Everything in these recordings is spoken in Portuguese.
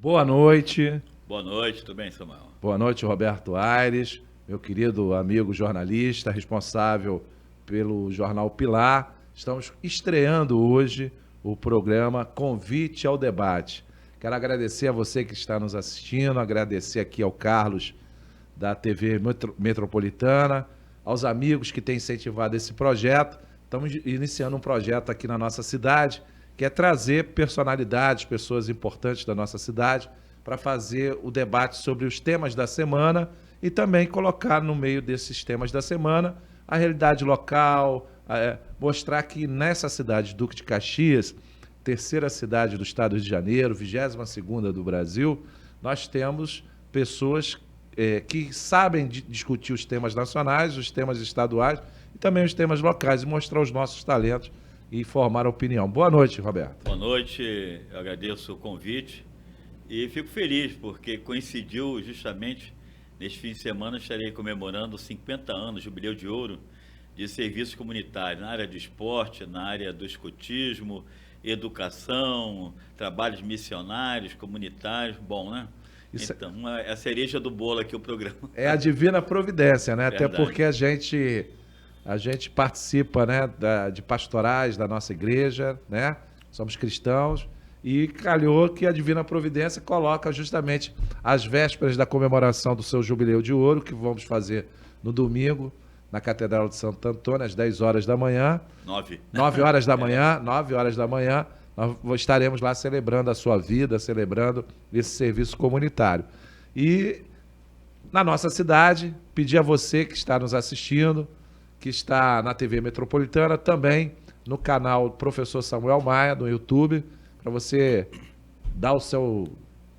Boa noite. Boa noite, tudo bem, Samuel? Boa noite, Roberto Aires, meu querido amigo jornalista, responsável pelo Jornal Pilar. Estamos estreando hoje o programa Convite ao Debate. Quero agradecer a você que está nos assistindo, agradecer aqui ao Carlos da TV Metropolitana, aos amigos que têm incentivado esse projeto. Estamos iniciando um projeto aqui na nossa cidade, que é trazer personalidades, pessoas importantes da nossa cidade, para fazer o debate sobre os temas da semana e também colocar no meio desses temas da semana a realidade local, mostrar que nessa cidade, Duque de Caxias, terceira cidade do estado de Janeiro, 22ª do Brasil, nós temos pessoas que sabem discutir os temas nacionais, os temas estaduais e também os temas locais e mostrar os nossos talentos e formar opinião. Boa noite, Roberto. Boa noite, eu agradeço o convite e fico feliz porque coincidiu justamente neste fim de semana, estarei comemorando 50 anos, Jubileu de Ouro, de serviços comunitários na área do esporte, na área do escotismo, educação, trabalhos missionários, comunitários, bom, né? Então, é a cereja do bolo aqui o programa. É a divina providência, né? Verdade. Até porque a gente participa, né, de pastorais da nossa igreja, né? Somos cristãos e calhou que a divina providência coloca justamente as vésperas da comemoração do seu jubileu de ouro, que vamos fazer no domingo, na Catedral de Santo Antônio, às 10 horas da manhã. 9 horas da manhã, 9 horas da manhã, nós estaremos lá celebrando a sua vida, celebrando esse serviço comunitário. E na nossa cidade, pedir a você que está nos assistindo, que está na TV Metropolitana, também no canal Professor Samuel Maia, no YouTube, para você dar o seu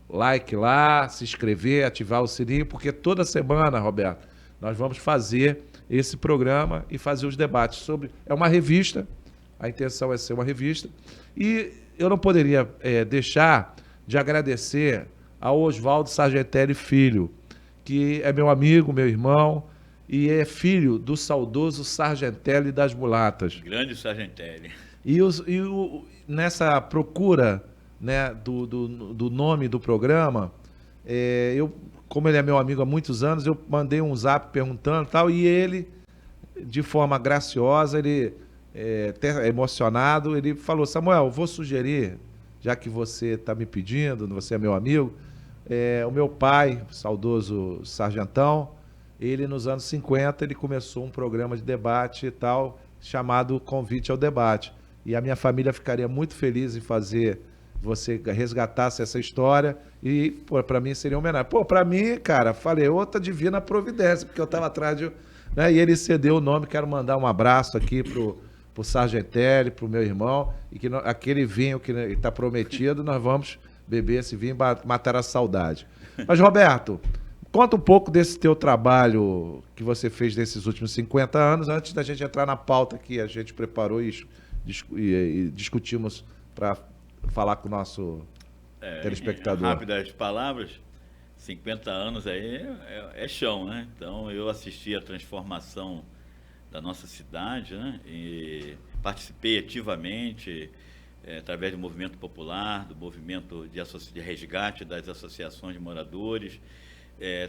like lá, se inscrever, ativar o sininho, porque toda semana, Roberto, nós vamos fazer esse programa e fazer os debates sobre... É uma revista, a intenção é ser uma revista, e eu não poderia deixar de agradecer ao Oswaldo Sargentelli Filho, que é meu amigo, meu irmão, e é filho do saudoso Sargentelli das Mulatas. Grande Sargentelli. Nessa procura, né, do nome do programa, como ele é meu amigo há muitos anos, eu mandei um zap perguntando e tal, e ele, de forma graciosa, ele até emocionado, ele falou: Samuel, vou sugerir, já que você está me pedindo, você é meu amigo, o meu pai, o saudoso Sargentão, ele nos anos 50, ele começou um programa de debate e tal, chamado Convite ao Debate. E a minha família ficaria muito feliz em fazer, você resgatasse essa história e, para mim seria uma homenagem. Para mim, cara, falei, outra divina providência, porque eu estava atrás de... Né, e ele cedeu o nome, quero mandar um abraço aqui pro Sargentelli, pro meu irmão, e que aquele vinho que está prometido, nós vamos beber esse vinho e matar a saudade. Mas, Roberto, conta um pouco desse teu trabalho que você fez nesses últimos 50 anos, antes da gente entrar na pauta que a gente preparou e discutimos para falar com o nosso telespectador. Rápidas palavras, 50 anos aí é chão, né? Então, eu assisti a transformação da nossa cidade, né? E participei ativamente, através do movimento popular, do movimento de resgate das associações de moradores,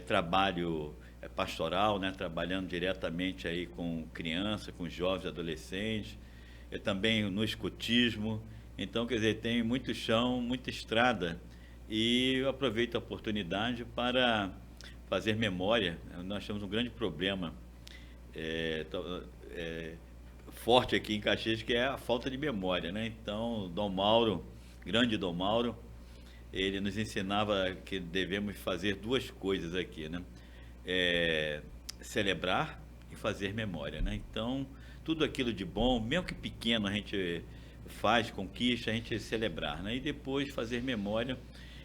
trabalho pastoral, né? Trabalhando diretamente aí com crianças, com jovens, adolescentes, também no escotismo. Então, quer dizer, tem muito chão, muita estrada, e eu aproveito a oportunidade para fazer memória. Nós temos um grande problema forte aqui em Caxias, que é a falta de memória, né? Então, Dom Mauro, grande Dom Mauro, ele nos ensinava que devemos fazer duas coisas aqui, né? Celebrar e fazer memória, né? Então, tudo aquilo de bom, mesmo que pequeno, a gente faz, conquista, a gente celebrar, né? E depois fazer memória,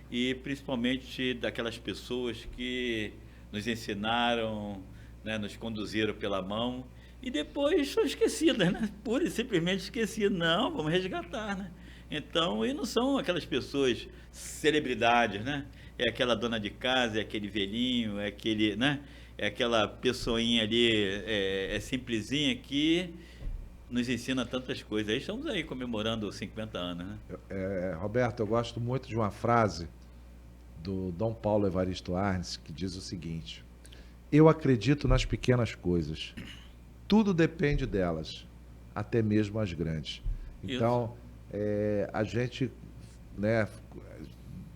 e principalmente daquelas pessoas que nos ensinaram, né? Nos conduziram pela mão e depois são esquecidas, né? Pura e simplesmente esquecidas. Não, vamos resgatar, né? Então, e não são aquelas pessoas celebridades, né? É aquela dona de casa, é aquele velhinho, é aquele, né? É aquela pessoinha ali, simplesinha, que nos ensina tantas coisas. Aí estamos aí comemorando 50 anos, né? Roberto, eu gosto muito de uma frase do Dom Paulo Evaristo Arnes, que diz o seguinte: eu acredito nas pequenas coisas. Tudo depende delas, até mesmo as grandes. Então, a gente, né,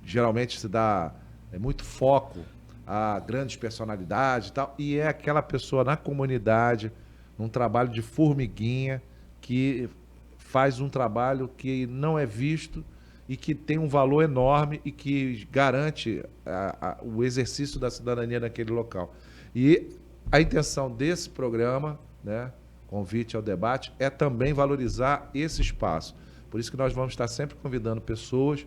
geralmente se dá muito foco a grandes personalidades e tal, e é aquela pessoa na comunidade, num trabalho de formiguinha, que faz um trabalho que não é visto e que tem um valor enorme e que garante o exercício da cidadania naquele local. E a intenção desse programa, né, Convite ao Debate, é também valorizar esse espaço. Por isso que nós vamos estar sempre convidando pessoas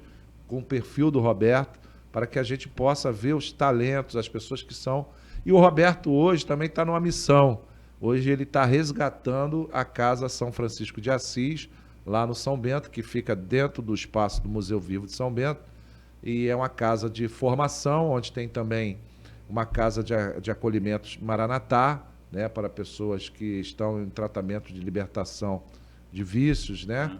com o perfil do Roberto, para que a gente possa ver os talentos, as pessoas que são... E o Roberto hoje também está numa missão. Hoje ele está resgatando a Casa São Francisco de Assis, lá no São Bento, que fica dentro do espaço do Museu Vivo de São Bento, e é uma casa de formação, onde tem também uma casa de acolhimentos Maranatá, né, para pessoas que estão em tratamento de libertação de vícios, né?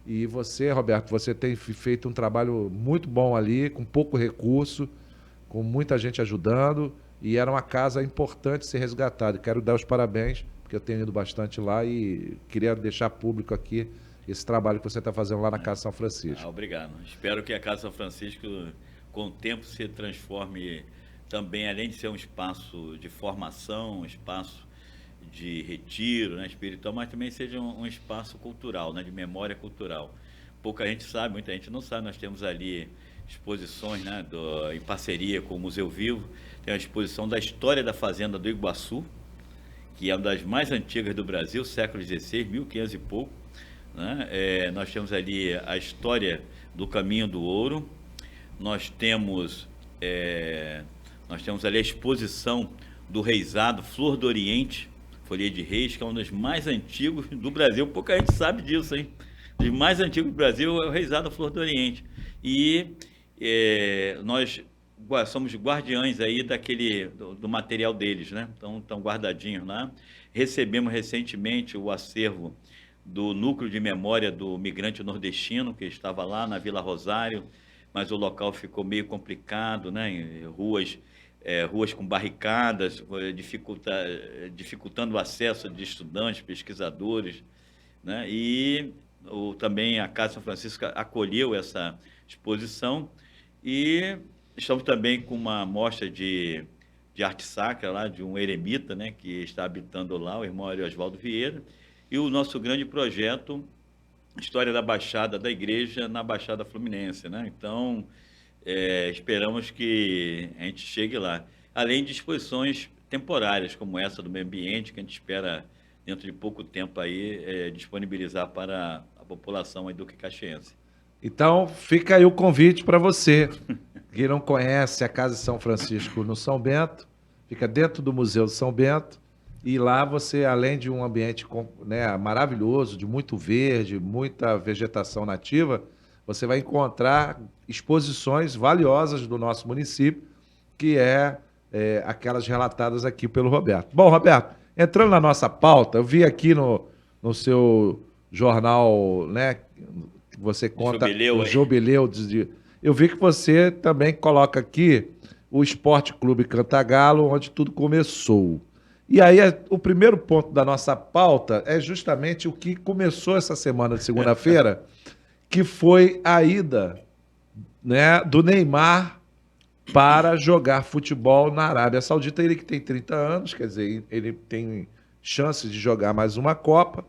E você, Roberto, você tem feito um trabalho muito bom ali, com pouco recurso, com muita gente ajudando, e era uma casa importante ser resgatada. Quero dar os parabéns, porque eu tenho ido bastante lá e queria deixar público aqui esse trabalho que você está fazendo lá na Casa São Francisco. Obrigado. Espero que a Casa São Francisco, com o tempo, se transforme também, além de ser um espaço de formação, um espaço de retiro, né, espiritual, mas também seja um espaço cultural, né, de memória cultural. Pouca gente sabe, muita gente não sabe, nós temos ali exposições, né, em parceria com o Museu Vivo, tem uma exposição da história da fazenda do Iguaçu, que é uma das mais antigas do Brasil, século XVI, 1500 e pouco, né? Nós temos ali a história do Caminho do Ouro, nós temos ali a exposição do reisado Flor do Oriente, Folia de Reis, que é um dos mais antigos do Brasil. Pouca gente sabe disso, hein? Os mais antigos do Brasil é o reisado Flor do Oriente. E nós somos guardiães aí do material deles, né? Então, estão guardadinhos lá. Recebemos recentemente o acervo do Núcleo de Memória do Migrante Nordestino, que estava lá na Vila Rosário, mas o local ficou meio complicado, né? Em ruas com barricadas, dificultando o acesso de estudantes, pesquisadores, né? E também a Casa São Francisco acolheu essa exposição e estamos também com uma mostra de arte sacra lá, de um eremita, né, que está habitando lá, o irmão Oswaldo Vieira, e o nosso grande projeto, História da Baixada da Igreja na Baixada Fluminense, né? Então, esperamos que a gente chegue lá. Além de exposições temporárias, como essa do meio ambiente, que a gente espera, dentro de pouco tempo, aí, disponibilizar para a população aí do Caxiense. Então, fica aí o convite para você, que não conhece a Casa São Francisco no São Bento, fica dentro do Museu de São Bento, e lá você, além de um ambiente, né, maravilhoso, de muito verde, muita vegetação nativa, você vai encontrar exposições valiosas do nosso município, que aquelas relatadas aqui pelo Roberto. Bom, Roberto, entrando na nossa pauta, eu vi aqui no seu jornal, né, que você conta o jubileu. Eu vi que você também coloca aqui o Esporte Clube Cantagalo, onde tudo começou. E aí, o primeiro ponto da nossa pauta é justamente o que começou essa semana de segunda-feira, que foi a ida, né, do Neymar para jogar futebol na Arábia Saudita. Ele que tem 30 anos, quer dizer, ele tem chance de jogar mais uma Copa,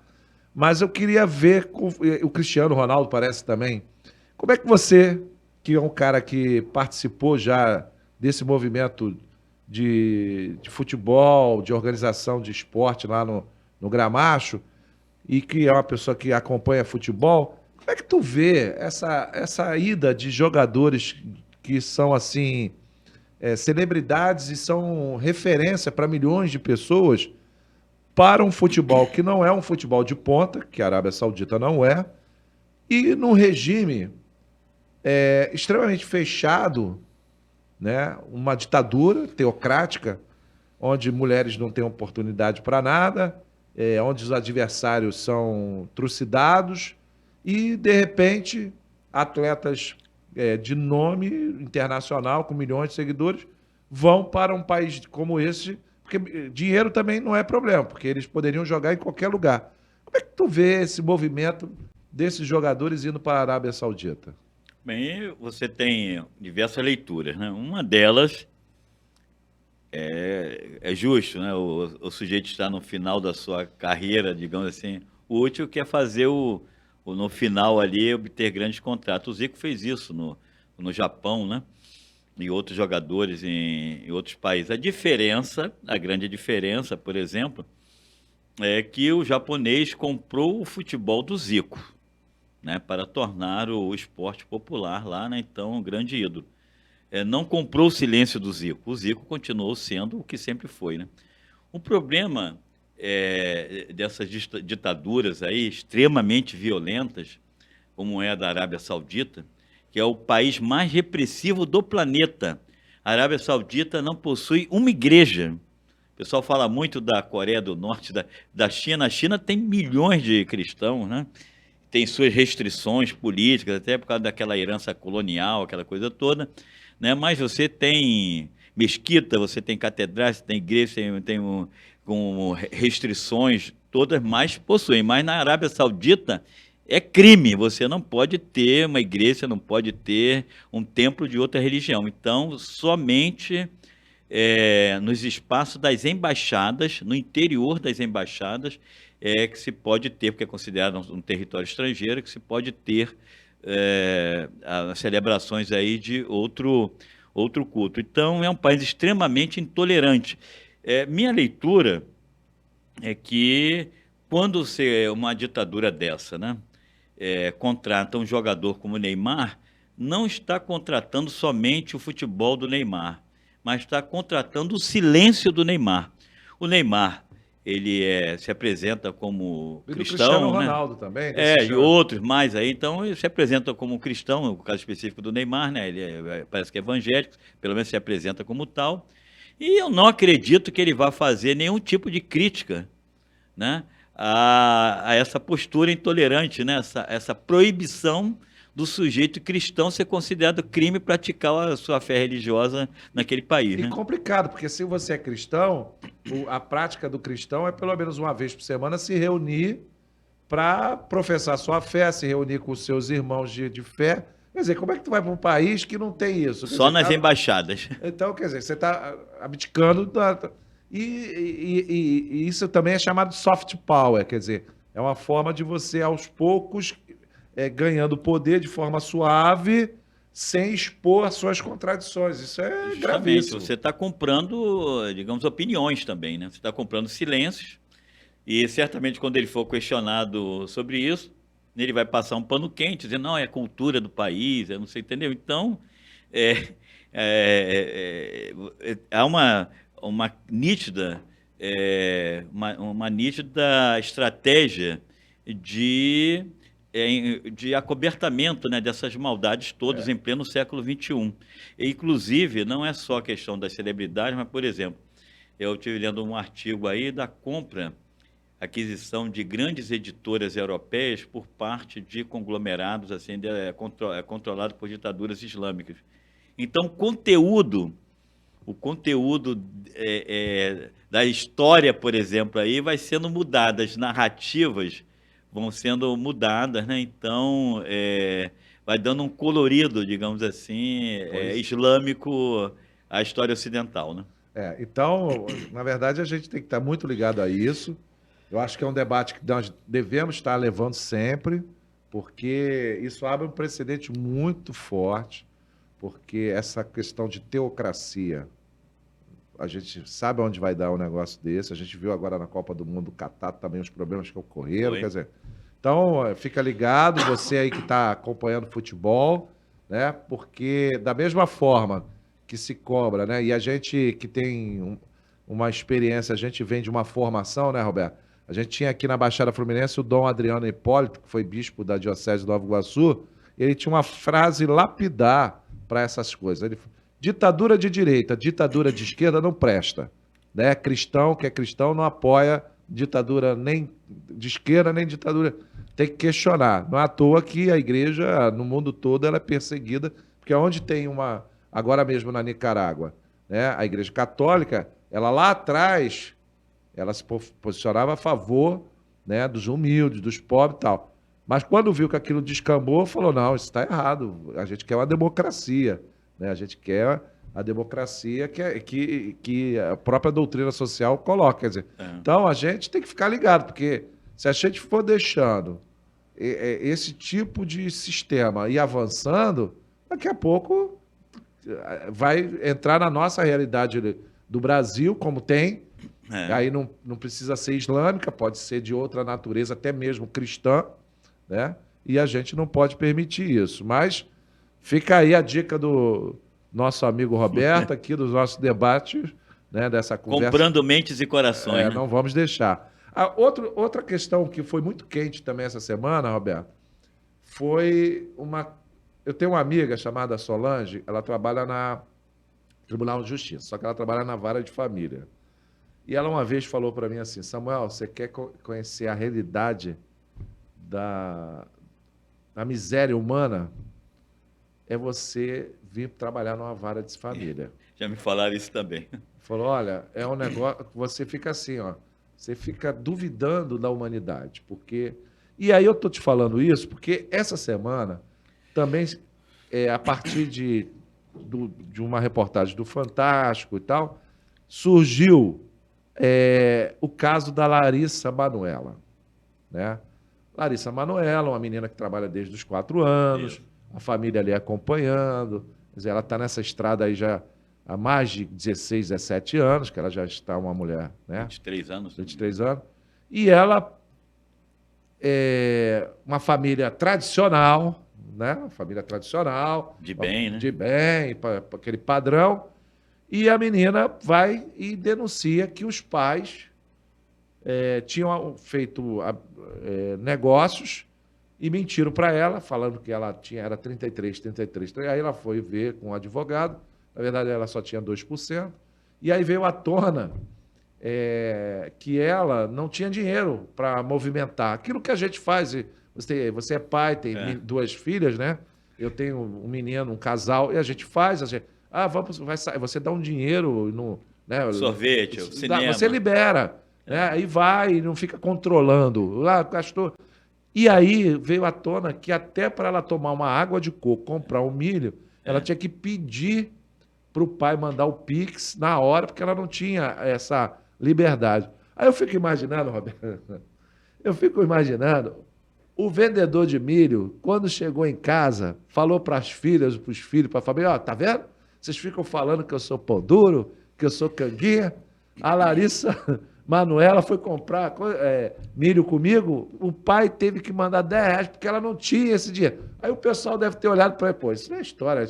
mas eu queria ver, o Cristiano Ronaldo parece também, como é que você, que é um cara que participou já desse movimento de futebol, de organização de esporte lá no Gramacho, e que é uma pessoa que acompanha futebol, como é que tu vê essa ida de jogadores que são, assim, celebridades e são referência para milhões de pessoas para um futebol que não é um futebol de ponta, que a Arábia Saudita não é, e num regime extremamente fechado, né? Uma ditadura teocrática, onde mulheres não têm oportunidade para nada, onde os adversários são trucidados e, de repente, atletas de nome internacional, com milhões de seguidores, vão para um país como esse, porque dinheiro também não é problema, porque eles poderiam jogar em qualquer lugar. Como é que tu vê esse movimento desses jogadores indo para a Arábia Saudita? Bem, você tem diversas leituras, né? Uma delas é justo, né? O sujeito está no final da sua carreira, digamos assim, útil, que é fazer no final ali, obter grandes contratos. O Zico fez isso no Japão, né? E outros jogadores em outros países. A grande diferença, por exemplo, é que o japonês comprou o futebol do Zico, né? Para tornar o esporte popular lá, né? Então, um grande ídolo. Não comprou o silêncio do Zico. O Zico continuou sendo o que sempre foi, né? O problema dessas ditaduras aí extremamente violentas, como é a da Arábia Saudita, que é o país mais repressivo do planeta. A Arábia Saudita não possui uma igreja. O pessoal fala muito da Coreia do Norte, da China. A China tem milhões de cristãos, né? Tem suas restrições políticas, até por causa daquela herança colonial, aquela coisa toda, né? Mas você tem mesquita, você tem catedrais, você tem igreja, com restrições todas, mas possuem. Mas na Arábia Saudita é crime, você não pode ter uma igreja, você não pode ter um templo de outra religião. Então, somente nos espaços das embaixadas, no interior das embaixadas, que se pode ter, porque é considerado um território estrangeiro, que se pode ter as celebrações aí de outro culto. Então, é um país extremamente intolerante. Minha leitura é que quando uma ditadura dessa, né, contrata um jogador como o Neymar, não está contratando somente o futebol do Neymar, mas está contratando o silêncio do Neymar. O Neymar, ele se apresenta como E do cristão, Cristiano né? Ronaldo também. E outros mais aí. Então, ele se apresenta como cristão, no caso específico do Neymar, né? Ele parece que é evangélico, pelo menos se apresenta como tal. E eu não acredito que ele vá fazer nenhum tipo de crítica, né, a essa postura intolerante, né? Essa proibição do sujeito cristão ser considerado crime praticar a sua fé religiosa naquele país, E né? complicado, porque se você é cristão, a prática do cristão é pelo menos uma vez por semana se reunir para professar sua fé, se reunir com os seus irmãos de fé. Quer dizer, como é que tu vai para um país que não tem isso? Quer Só dizer, nas embaixadas. Então, quer dizer, você está abdicando e isso também é chamado de soft power, quer dizer, é uma forma de você, aos poucos, ganhando poder de forma suave, sem expor as suas contradições. Isso é Justamente, gravíssimo. você está comprando, digamos, opiniões também, né? Você está comprando silêncios, e certamente quando ele for questionado sobre isso, ele vai passar um pano quente, dizendo, não, é a cultura do país, eu não sei, entendeu? Então, há uma nítida, uma nítida estratégia de acobertamento, né, dessas maldades todas em pleno século XXI. E, inclusive, não é só a questão das celebridades, mas, por exemplo, eu estive lendo um artigo aí da aquisição de grandes editoras europeias por parte de conglomerados assim, controlados por ditaduras islâmicas. Então, o conteúdo da história, por exemplo, aí vai sendo mudado, as narrativas vão sendo mudadas, né? Então, vai dando um colorido, digamos assim, islâmico à história ocidental, né? Então, na verdade, a gente tem que estar muito ligado a isso. Eu acho que é um debate que nós devemos estar levando sempre, porque isso abre um precedente muito forte, porque essa questão de teocracia, a gente sabe onde vai dar um negócio desse, a gente viu agora na Copa do Mundo, do Catar também os problemas que ocorreram, quer dizer, então fica ligado, você aí que está acompanhando futebol, né, porque da mesma forma que se cobra, né, e a gente que tem uma experiência, a gente vem de uma formação, né, Roberto? A gente tinha aqui na Baixada Fluminense o Dom Adriano Hipólito, que foi bispo da Diocese de Nova Iguaçu, e ele tinha uma frase lapidar para essas coisas. Ele falou, ditadura de direita, ditadura de esquerda não presta. Né? Cristão que é cristão não apoia ditadura nem de esquerda, nem ditadura... tem que questionar. Não é à toa que a igreja, no mundo todo, ela é perseguida, porque onde tem uma, agora mesmo na Nicarágua, né, a igreja católica, ela lá atrás, ela se posicionava a favor, né, dos humildes, dos pobres e tal. Mas quando viu que aquilo descambou, falou, não, isso está errado, a gente quer uma democracia, né, a gente quer a democracia que a própria doutrina social coloca. Quer dizer, então a gente tem que ficar ligado, porque se a gente for deixando esse tipo de sistema ir avançando, daqui a pouco vai entrar na nossa realidade do Brasil, como tem. Aí não precisa ser islâmica, pode ser de outra natureza, até mesmo cristã, né? E a gente não pode permitir isso. Mas fica aí a dica do nosso amigo Roberto, aqui dos nossos debates, né, dessa conversa. Comprando mentes e corações. Né? Não vamos deixar. Outra questão que foi muito quente também essa semana, Roberto, foi uma... Eu tenho uma amiga chamada Solange, ela trabalha na Tribunal de Justiça, só que ela trabalha na vara de família. E ela uma vez falou para mim assim, Samuel, você quer conhecer a realidade da miséria humana? É você vir trabalhar numa vara de família. Já me falaram isso também. Falou, olha, é um negócio... Você fica assim, ó, você fica duvidando da humanidade, porque... E aí eu tô te falando isso porque essa semana, também, a partir de uma reportagem do Fantástico e tal, surgiu o caso da Larissa Manoela, né? Larissa Manoela, uma menina que trabalha desde os 4 anos, a família ali acompanhando, quer dizer, ela está nessa estrada aí já há mais de 16, 17 anos, que ela já está uma mulher, né? 23 anos. 23 anos. E ela é uma família tradicional, né? Uma família tradicional. De bem, né? De bem, para aquele padrão. E a menina vai e denuncia que os pais tinham feito negócios e mentiram para ela, falando que ela era 33. Aí ela foi ver com o advogado, na verdade ela só tinha 2%, e aí veio à tona que ela não tinha dinheiro para movimentar. Aquilo que a gente faz, você é pai, tem 2 filhas, né? Eu tenho um menino, um casal, e a gente faz, você dá um dinheiro no... Né, sorvete, cinema. Você libera, né? Aí vai e não fica controlando. Gastou... E aí veio à tona que até para ela tomar uma água de coco, comprar um milho, ela tinha que pedir para o pai mandar o Pix na hora, porque ela não tinha essa liberdade. Aí eu fico imaginando, Roberto, o vendedor de milho, quando chegou em casa, falou para as filhas, para os filhos, para a família, ó, tá vendo? Vocês ficam falando que eu sou pão duro, que eu sou canguinha. A Larissa Manoela foi comprar milho comigo, o pai teve que mandar R$10 porque ela não tinha esse dinheiro. Aí o pessoal deve ter olhado para ele, pô, isso não é história,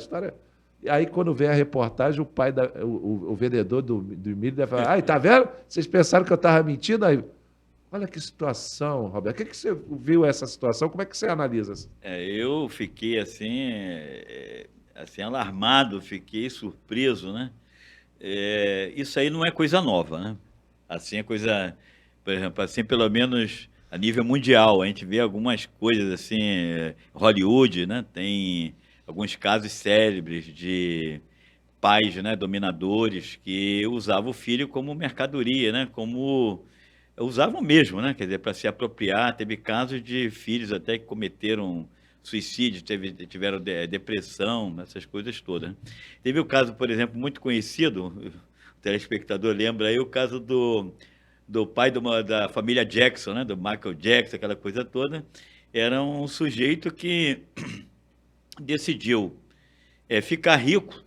E aí quando vem a reportagem, o pai, o vendedor do milho deve falar, tá vendo? Vocês pensaram que eu estava mentindo? Aí, olha que situação, Roberto. O que você viu essa situação? Como é que você analisa? Eu fiquei assim alarmado, fiquei surpreso, né? Isso aí não é coisa nova, né? Assim, é coisa, por exemplo, assim, pelo menos a nível mundial, a gente vê algumas coisas assim, Hollywood, né? Tem alguns casos célebres de pais, né, dominadores que usavam o filho como mercadoria, né? Usavam mesmo, né? Quer dizer, para se apropriar. Teve casos de filhos até que cometeram suicídio, tiveram depressão, essas coisas todas. Né? Teve o caso, por exemplo, muito conhecido, o telespectador lembra aí, o caso do pai da família Jackson, né? Do Michael Jackson, aquela coisa toda. Era um sujeito que decidiu ficar rico,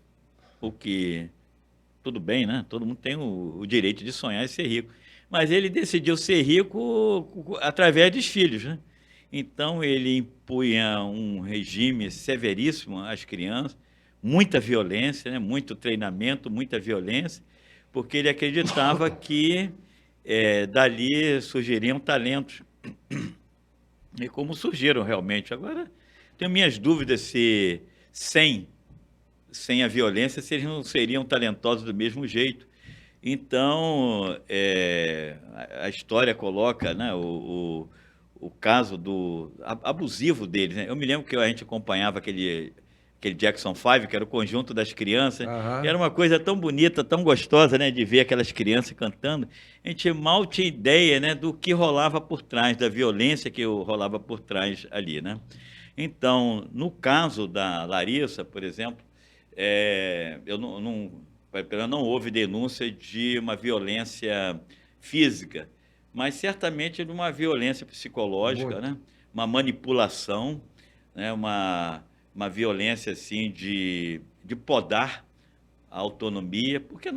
o que tudo bem, né? Todo mundo tem o direito de sonhar e ser rico. Mas ele decidiu ser rico através dos filhos, né? Então, ele impunha um regime severíssimo às crianças, muita violência, né? Muito treinamento, muita violência, porque ele acreditava que dali surgiriam talentos. E como surgiram realmente. Agora, tenho minhas dúvidas se sem a violência, se eles não seriam talentosos do mesmo jeito. Então, a história coloca, né, o o caso abusivo deles, né? Eu me lembro que a gente acompanhava aquele Jackson 5, que era o conjunto das crianças, e Aham. era uma coisa tão bonita, tão gostosa, né, de ver aquelas crianças cantando. A gente mal tinha ideia, né, do que rolava por trás, da violência que rolava por trás ali, né? Então, no caso da Larissa, por exemplo, não houve denúncia de uma violência física, mas certamente de uma violência psicológica, Muito. né? Uma manipulação, né? Uma violência assim de podar a autonomia, porque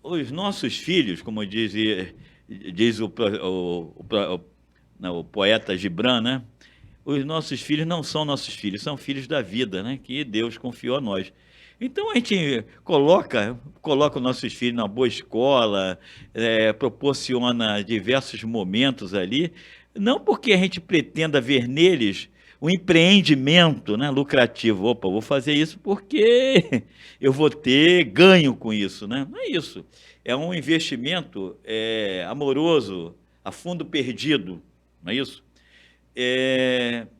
os nossos filhos, como diz o poeta Gibran, né? Os nossos filhos não são nossos filhos, são filhos da vida, né? Que Deus confiou a nós. Então a gente coloca os nossos filhos na boa escola, proporciona diversos momentos ali, não porque a gente pretenda ver neles um empreendimento, né, lucrativo. Opa, vou fazer isso porque eu vou ter ganho com isso, né? Não é isso. É um investimento amoroso, a fundo perdido, não é isso?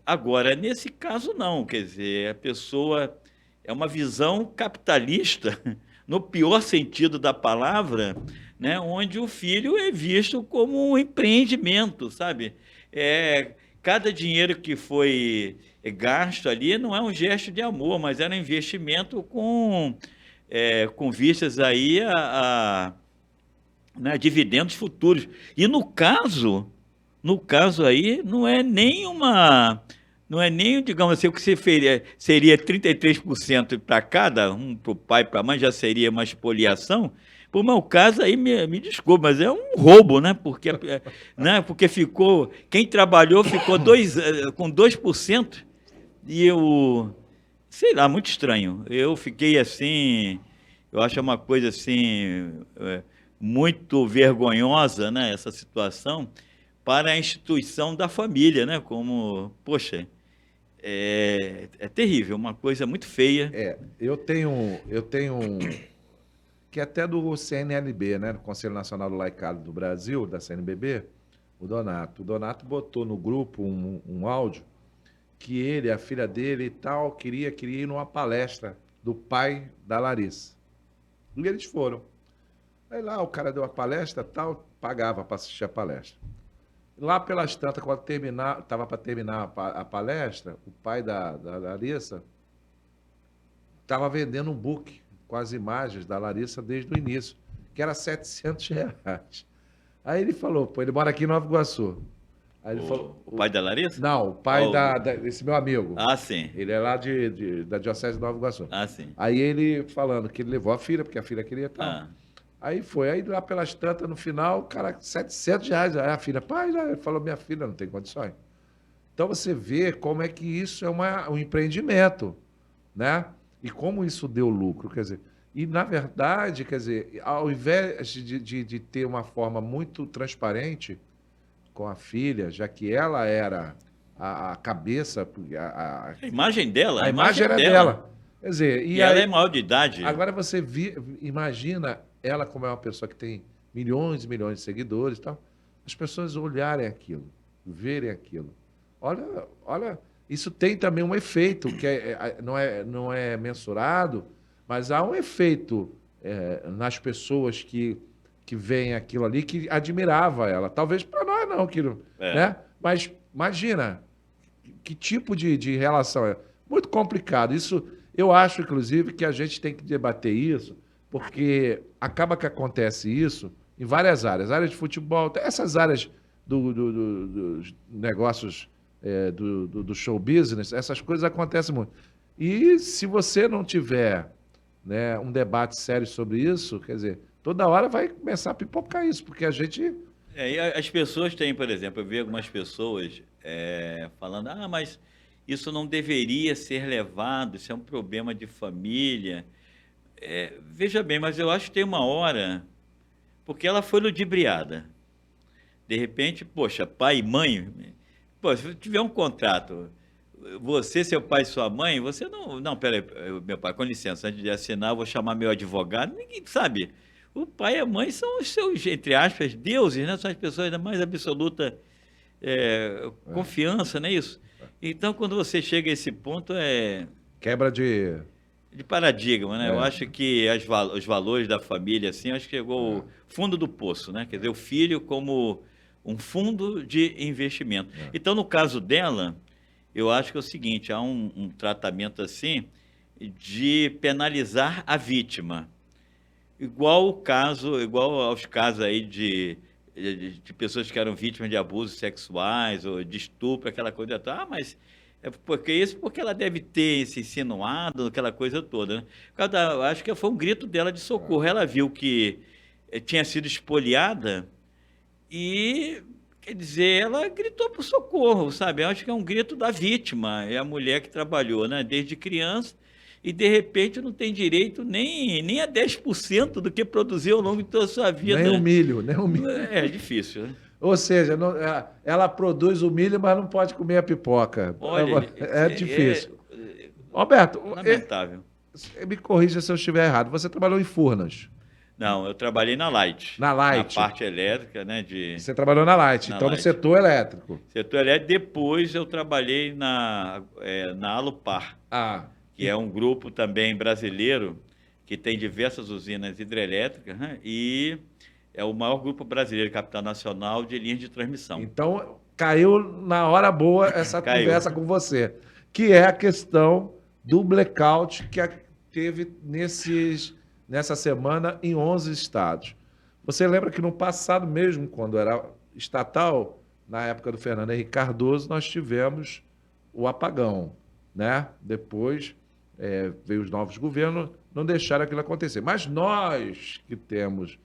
Agora, nesse caso, não. Quer dizer, a pessoa é uma visão capitalista, no pior sentido da palavra, né, onde o filho é visto como um empreendimento, sabe? Cada dinheiro que foi gasto ali não é um gesto de amor, mas era um investimento com vistas aí né, dividendos futuros. E no caso aí, não é nem, digamos assim, o que seria 33% para cada, um para o pai e para a mãe, já seria uma expoliação. Por meu caso aí, me desculpe, mas é um roubo, né? Porque quem trabalhou ficou com 2% e eu, sei lá, muito estranho. Eu fiquei assim, eu acho uma coisa assim, muito vergonhosa, né, essa situação para a instituição da família, né? Como, poxa, é terrível, uma coisa muito feia. Eu tenho que é até do CNLB, né, do Conselho Nacional do Laicado do Brasil, da CNBB, o Donato. O Donato botou no grupo um áudio que ele, a filha dele e tal, queria ir numa palestra do pai da Larissa. E eles foram. Aí lá o cara deu a palestra tal, pagava para assistir a palestra. Lá pelas tantas, quando estava para terminar a palestra, o pai da Larissa estava vendendo um book com as imagens da Larissa desde o início, que era R$ 700. Aí ele falou, pô, ele mora aqui em Nova Iguaçu. Aí ele falou, O pai da Larissa? não, o pai Oh, desse meu amigo. Ah, sim. Ele é lá da Diocese de Nova Iguaçu. Ah, sim. Aí ele falando que ele levou a filha, porque a filha queria tal. Ah, Aí foi, aí lá pelas tantas, no final, o cara, R$ 700. Aí a filha, pai, ele falou, minha filha não tem condições. Então você vê como é que isso é um empreendimento, né? E como isso deu lucro, quer dizer. E, na verdade, quer dizer, ao invés de ter uma forma muito transparente com a filha, já que ela era a cabeça, a imagem dela, a imagem era dela. Quer dizer, E e ela aí, é maior de idade. agora você imagina ela como é uma pessoa que tem milhões e milhões de seguidores e tal, as pessoas olharem aquilo, verem aquilo. Olha, isso tem também um efeito que não é mensurado, mas há um efeito nas pessoas que veem aquilo ali, que admirava ela. Talvez para nós não, né? Mas imagina que tipo de relação é. Muito complicado. Isso, eu acho, inclusive, que a gente tem que debater isso, porque acaba que acontece isso em várias áreas. Áreas de futebol, essas áreas dos negócios do show business, essas coisas acontecem muito. E se você não tiver, né, um debate sério sobre isso, quer dizer, toda hora vai começar a pipocar isso, porque a gente... E as pessoas têm, por exemplo, eu vi algumas pessoas falando, mas isso não deveria ser levado, isso é um problema de família. Veja bem, mas eu acho que tem uma hora, porque ela foi ludibriada. De repente, poxa, pai e mãe, pô, se tiver um contrato, você, seu pai e sua mãe, você não... Não, peraí, meu pai, com licença, antes de assinar, eu vou chamar meu advogado. Ninguém sabe. O pai e a mãe são os seus, entre aspas, deuses, né? São as pessoas da mais absoluta confiança, não é isso? Então, quando você chega a esse ponto, Quebra de... de paradigma, né? Eu É, acho que os valores da família, assim, acho que chegou o fundo do poço, né? Quer dizer, o filho como um fundo de investimento. Então, no caso dela, eu acho que é o seguinte, há um tratamento assim de penalizar a vítima. Igual aos casos aí de pessoas que eram vítimas de abusos sexuais ou de estupro, aquela coisa toda. Ah, mas porque ela deve ter se insinuado, aquela coisa toda, né? Acho que foi um grito dela de socorro. Ela viu que tinha sido espoliada e, quer dizer, ela gritou por socorro, sabe? Eu acho que é um grito da vítima, é a mulher que trabalhou, né, desde criança e, de repente, não tem direito nem a 10% do que produziu ao longo de toda a sua nem o vida. milho, nem o milho. É difícil, né? Ou seja, ela produz o milho, mas não pode comer a pipoca. Olha, É difícil. Roberto, lamentável. me corrija se eu estiver errado. Você trabalhou em Furnas, Não, eu trabalhei na Light. na Na Light. parte elétrica, né, Você trabalhou na Light, na então no Light. setor elétrico. Setor elétrico. Depois eu trabalhei na Alupar, Ah, que é um grupo também brasileiro que tem diversas usinas hidrelétricas, né, e é o maior grupo brasileiro, capital nacional, de linhas de transmissão. então caiu na hora boa essa Caiu. conversa com você, que é a questão do blackout que teve nessa semana em 11 estados. Você lembra que no passado mesmo, quando era estatal, na época do Fernando Henrique Cardoso, nós tivemos o apagão, né? Depois veio os novos governos, não deixaram aquilo acontecer. Mas nós que temos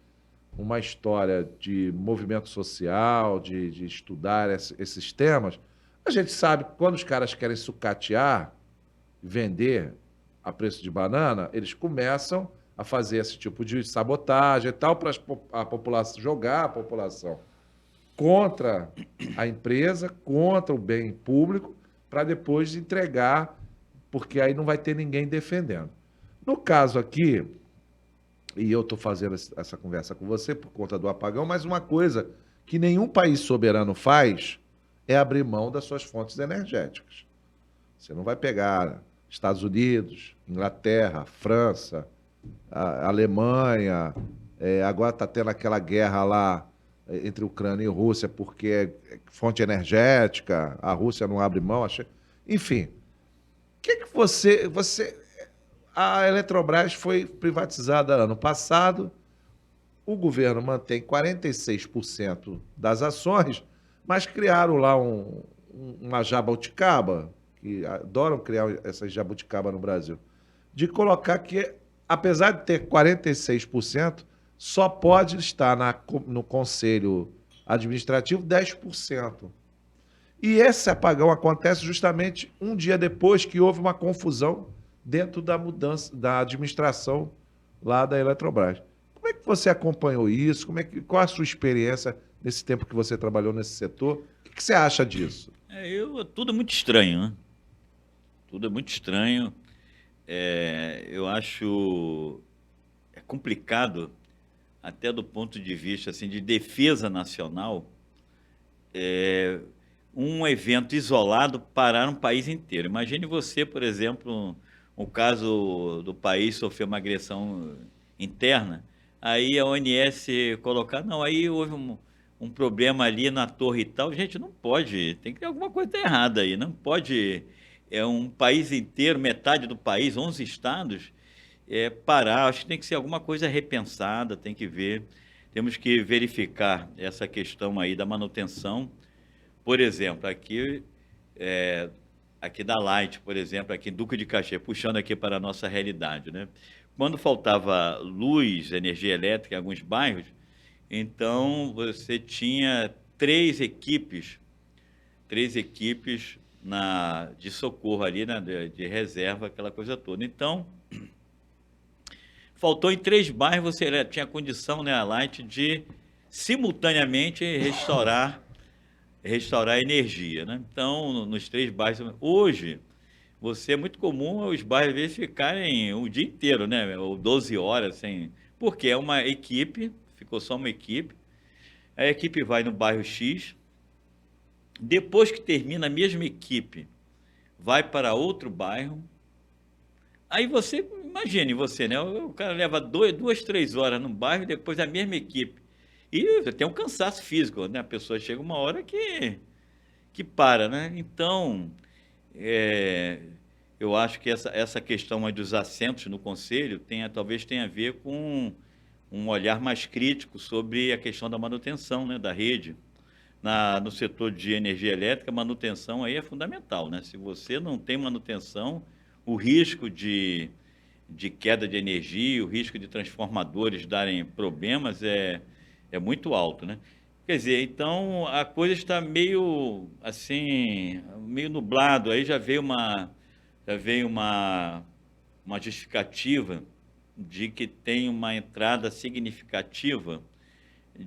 uma história de movimento social, de estudar esses temas, a gente sabe que quando os caras querem sucatear, vender a preço de banana, eles começam a fazer esse tipo de sabotagem e tal, para a população jogar a população contra a empresa, contra o bem público, para depois entregar, porque aí não vai ter ninguém defendendo. No caso aqui, e eu estou fazendo essa conversa com você por conta do apagão, mas uma coisa que nenhum país soberano faz é abrir mão das suas fontes energéticas. Você não vai pegar Estados Unidos, Inglaterra, França, a Alemanha, agora está tendo aquela guerra lá entre Ucrânia e Rússia porque é fonte energética, a Rússia não abre mão. Enfim, o que você... A Eletrobras foi privatizada ano passado, o governo mantém 46% das ações, mas criaram lá uma jabuticaba, que adoram criar essas jabuticaba no Brasil, de colocar que, apesar de ter 46%, só pode estar no conselho administrativo 10%. E esse apagão acontece justamente um dia depois que houve uma confusão dentro da mudança da administração lá da Eletrobras. Como é que você acompanhou isso? Qual a sua experiência nesse tempo que você trabalhou nesse setor? O que você acha disso? Tudo muito estranho, né? Tudo é muito estranho. Eu acho complicado, até do ponto de vista assim, de defesa nacional, um evento isolado parar um país inteiro. Imagine você, por exemplo, um caso do país sofrer uma agressão interna, aí a ONS colocar, não, aí houve um problema ali na torre e tal. Gente, não pode, tem que ter alguma coisa errada aí, não pode, um país inteiro, metade do país, 11 estados, parar. Acho que tem que ser alguma coisa repensada, tem que ver, temos que verificar essa questão aí da manutenção. Por exemplo, aqui da Light, por exemplo, aqui em Duque de Caxias, puxando aqui para a nossa realidade, né? Quando faltava luz, energia elétrica em alguns bairros, então você tinha três equipes de socorro ali, né, de reserva, aquela coisa toda. Então, faltou em 3 bairros, você tinha condição, né, a Light, de simultaneamente restaurar a energia, né? Então, nos 3 bairros. Hoje, é muito comum os bairros, às vezes, ficarem o dia inteiro, né? Ou 12 horas, sem... Porque é uma equipe, ficou só uma equipe. A equipe vai no bairro X, Depois que termina, a mesma equipe vai para outro bairro. Aí você, imagine você, né? O cara leva 2, 3 horas no bairro, depois a mesma equipe. E tem um cansaço físico, né? A pessoa chega uma hora que para, né? Então, é, eu acho que essa questão aí dos assentos no conselho talvez tenha a ver com um olhar mais crítico sobre a questão da manutenção, né, da rede. No setor de energia elétrica, manutenção aí é fundamental, né? Se você não tem manutenção, o risco de queda de energia, o risco de transformadores darem problemas é muito alto, né? Quer dizer, então a coisa está meio assim, meio nublado. Aí já veio uma justificativa de que tem uma entrada significativa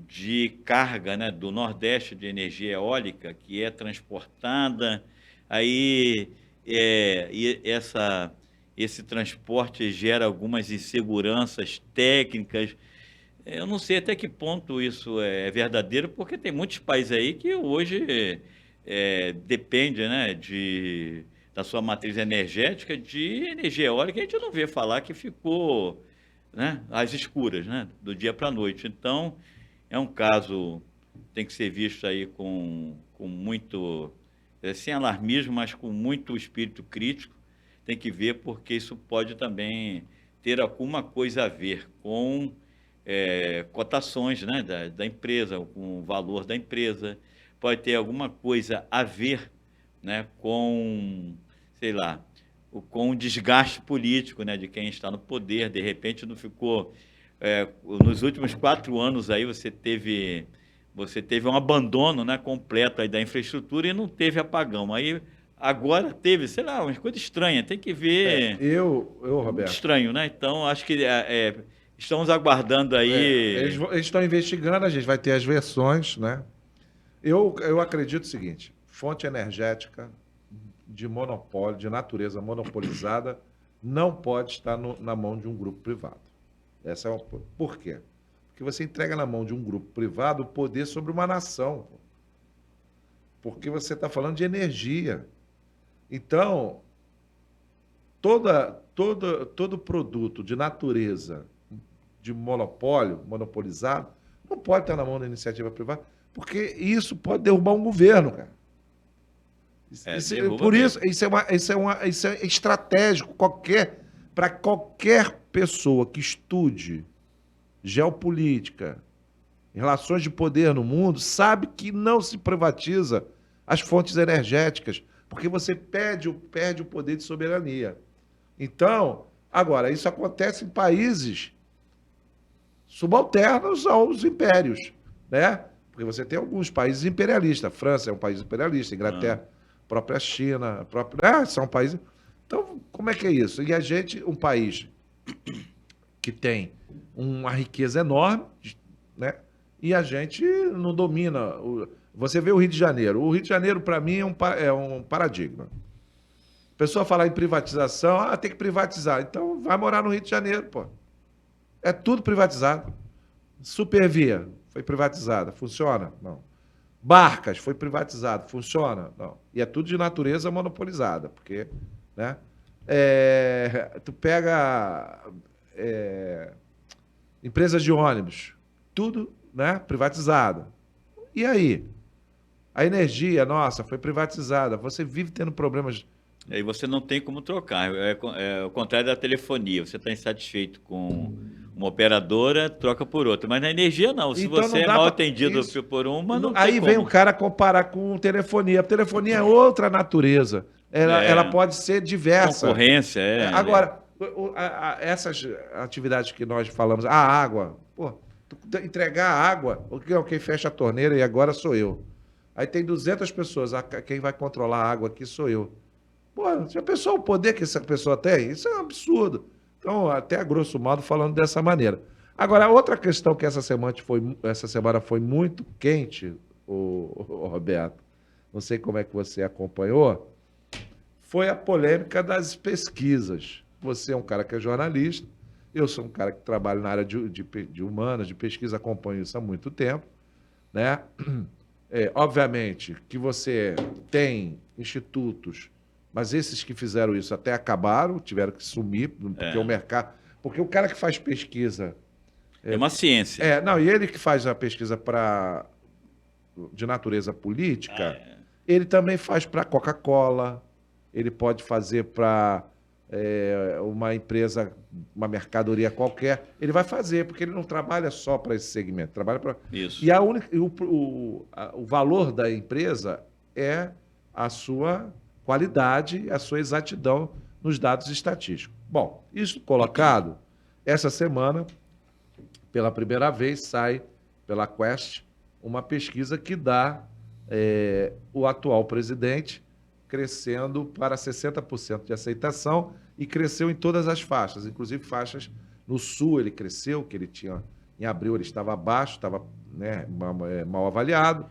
de carga, né, do Nordeste de energia eólica que é transportada. Aí esse transporte gera algumas inseguranças técnicas. Eu não sei até que ponto isso é verdadeiro, porque tem muitos países aí que hoje depende, né, da sua matriz energética de energia eólica. A gente não vê falar que ficou, né, às escuras, né, do dia para a noite. Então, é um caso que tem que ser visto aí com muito, sem alarmismo, mas com muito espírito crítico. Tem que ver, porque isso pode também ter alguma coisa a ver com cotações, né, da empresa, com o valor da empresa. Pode ter alguma coisa a ver, né, com, sei lá, com o desgaste político, né, de quem está no poder. De repente não ficou... nos últimos 4 anos aí você teve um abandono, né, completo aí da infraestrutura e não teve apagão. Aí agora teve, sei lá, uma coisa estranha. Tem que ver. Muito Roberto, estranho, né? Então acho que estamos aguardando eles aí. estão investigando, a gente vai ter as versões, né? Eu acredito o seguinte: fonte energética de monopólio, de natureza monopolizada, não pode estar na mão de um grupo privado. Essa é uma... Por quê? Porque você entrega na mão de um grupo privado o poder sobre uma nação. Porque você está falando de energia. Então, todo produto de natureza de monopólio, monopolizado, não pode estar na mão da iniciativa privada, porque isso pode derrubar um governo, cara. Derruba Por isso, mesmo. isso é estratégico. Para qualquer pessoa que estude geopolítica, relações de poder no mundo, sabe que não se privatiza as fontes energéticas, porque você perde o poder de soberania. Então, agora, isso acontece em países subalternos aos impérios, né? Porque você tem alguns países imperialistas. A França é um país imperialista, a Inglaterra, a própria China, são países... Então, como é que é isso? E a gente, um país que tem uma riqueza enorme, né? E a gente não domina. Você vê o Rio de Janeiro. O Rio de Janeiro, para mim, é um paradigma. A pessoa fala em privatização, tem que privatizar. Então, vai morar no Rio de Janeiro, pô. É tudo privatizado. Supervia foi privatizada. Funciona? Não. Barcas foi privatizado. Funciona? Não. E é tudo de natureza monopolizada, porque, né? Tu pega empresas de ônibus, tudo, né, privatizado. E aí? A energia, nossa, foi privatizada. Você vive tendo problemas. Aí você não tem como trocar. É o contrário da telefonia. Você está insatisfeito com uma operadora, troca por outra. Mas na energia, não. Se Então você não é dá mal pra... atendido Isso. por uma, não tem Aí vem o como. cara comparar com telefonia. A telefonia é outra natureza. Ela É, pode ser diversa. concorrência, Agora, essas atividades que nós falamos, a água, pô, entregar a água, quem fecha a torneira e agora sou eu. Aí tem 200 pessoas, quem vai controlar a água aqui sou eu. Pô, já pensou o poder que essa pessoa tem? Isso é um absurdo. Então, até a grosso modo, falando dessa maneira. Agora, outra questão que essa semana foi muito quente, o Roberto, não sei como é que você acompanhou, foi a polêmica das pesquisas. Você é um cara que é jornalista, eu sou um cara que trabalha na área de humanas, de pesquisa, acompanho isso há muito tempo, né? obviamente, que você tem institutos, mas esses que fizeram isso até acabaram, tiveram que sumir, porque o mercado. Porque o cara que faz pesquisa. É uma ciência. Não, e ele que faz a pesquisa de natureza política, ele também faz para a Coca-Cola, ele pode fazer para uma empresa, uma mercadoria qualquer. Ele vai fazer, porque ele não trabalha só para esse segmento, trabalha para. Isso. E o valor da empresa é a sua qualidade, a sua exatidão nos dados estatísticos. Bom, isso colocado, essa semana, pela primeira vez, sai pela Quest uma pesquisa que dá o atual presidente crescendo para 60% de aceitação e cresceu em todas as faixas, inclusive faixas no Sul ele cresceu, que ele tinha, em abril ele estava abaixo, estava mal avaliado.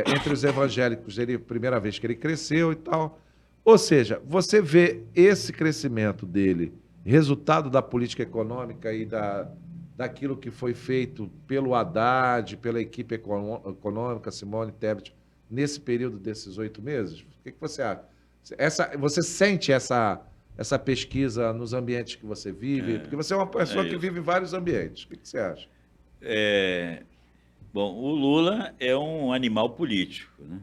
Entre os evangélicos, primeira vez que ele cresceu e tal. Ou seja, você vê esse crescimento dele, resultado da política econômica e daquilo que foi feito pelo Haddad, pela equipe econômica, Simone Tebet, nesse período desses 8 meses? O que você acha? Você sente essa pesquisa nos ambientes que você vive? Porque você é uma pessoa que vive em vários ambientes. O que você acha? Bom, o Lula é um animal político, né?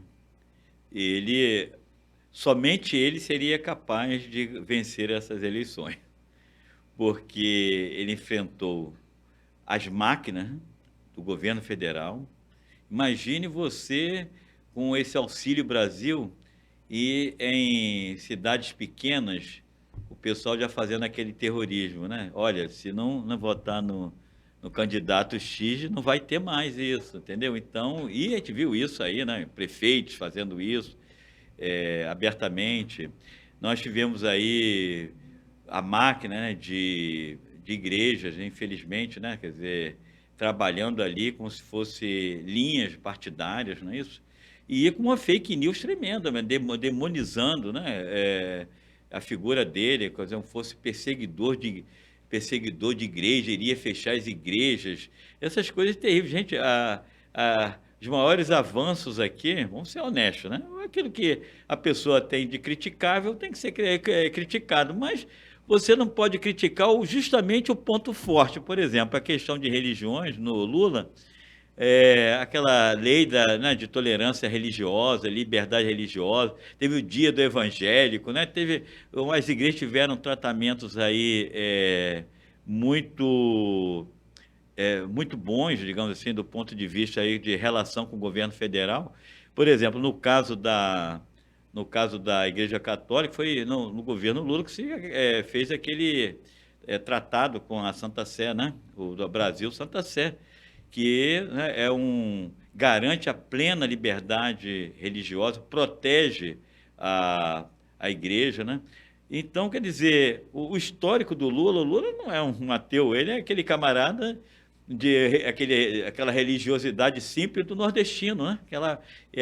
Somente ele seria capaz de vencer essas eleições, porque ele enfrentou as máquinas do governo federal. Imagine você com esse Auxílio Brasil e em cidades pequenas o pessoal já fazendo aquele terrorismo, né? Olha, se não votar no candidato X, não vai ter mais isso, entendeu? Então, e a gente viu isso aí, né? Prefeitos fazendo isso abertamente. Nós tivemos aí a máquina, né, de igrejas, infelizmente, né? Quer dizer, trabalhando ali como se fosse linhas partidárias, não é isso? E com uma fake news tremenda, né? Demonizando, né? A figura dele, como se fosse perseguidor de igreja, iria fechar as igrejas, essas coisas terríveis. Gente, os maiores avanços aqui, vamos ser honestos, né? Aquilo que a pessoa tem de criticável tem que ser criticado, mas você não pode criticar justamente o ponto forte. Por exemplo, a questão de religiões no Lula, aquela lei né, de tolerância religiosa, liberdade religiosa, teve o dia do evangélico, né? As igrejas tiveram tratamentos aí muito bons, digamos assim, do ponto de vista aí de relação com o governo federal. Por exemplo, no caso da Igreja Católica, foi no governo Lula que se fez aquele tratado com a Santa Sé, né? O do Brasil Santa Sé, que, né, garante a plena liberdade religiosa, protege a igreja, né? Então, quer dizer, o histórico do Lula, o Lula não é um ateu, ele é aquele camarada aquela religiosidade simples do nordestino, né?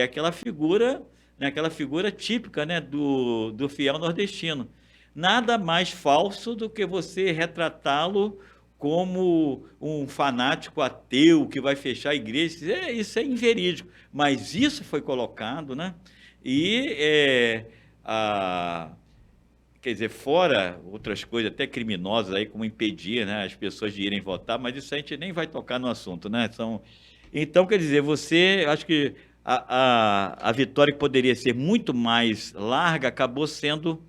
Aquela figura, né? Aquela figura típica, né? do fiel nordestino. Nada mais falso do que você retratá-lo como um fanático ateu que vai fechar a igreja. Isso é inverídico, mas isso foi colocado, né? E quer dizer, fora outras coisas até criminosas aí, como impedir, né, as pessoas de irem votar, mas isso a gente nem vai tocar no assunto, né? Então, quer dizer, acho que a vitória que poderia ser muito mais larga acabou sendo